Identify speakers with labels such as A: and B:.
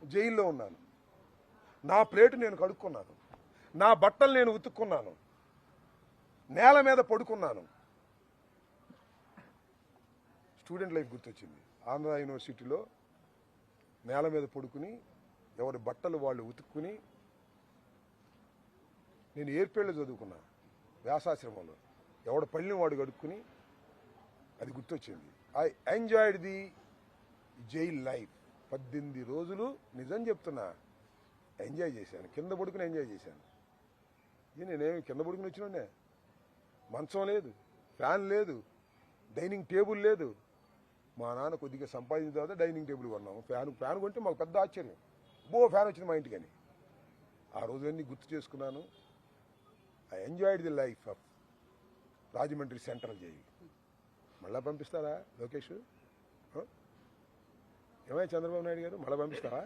A: జైల్లో ఉన్నాను, నా ప్లేటు నేను కడుక్కున్నాను, నా బట్టలు నేను ఉతుక్కున్నాను, నేల మీద పడుకున్నాను. స్టూడెంట్ లైఫ్ గుర్తొచ్చింది. ఆంధ్ర యూనివర్సిటీలో నేల మీద పడుకుని ఎవరి బట్టలు వాళ్ళు ఉతుక్కుని, నేను ఏర్పేళ్ళు చదువుకున్నా వ్యాసాశ్రమంలో, ఎవడ పళ్ళని వాడు కడుక్కుని, అది గుర్తొచ్చింది. I enjoyed the jail life. 18 రోజులు నిజం చెప్తున్నా ఎంజాయ్ చేశాను, కింద పడుకుని ఎంజాయ్ చేశాను. నేనేమి కింద పడుకుని వచ్చినండే, మంచం లేదు, ఫ్యాన్ లేదు, డైనింగ్ టేబుల్ లేదు. మా నాన్న కొద్దిగా సంపాదించిన తర్వాత డైనింగ్ టేబుల్ కొన్నాము. ఫ్యాన్ కొంటే మాకు పెద్ద ఆశ్చర్యం, ఫ్యాన్ వచ్చింది మా ఇంటికి అని. ఆ రోజులన్నీ గుర్తు చేసుకున్నాను. I enjoyed the life of Rajahmundry central jail. మళ్ళా పంపిస్తారా లోకేష్? ఏమై చంద్రబాబు నాయుడు గారు, మళ్ళీ పంపిస్తారా?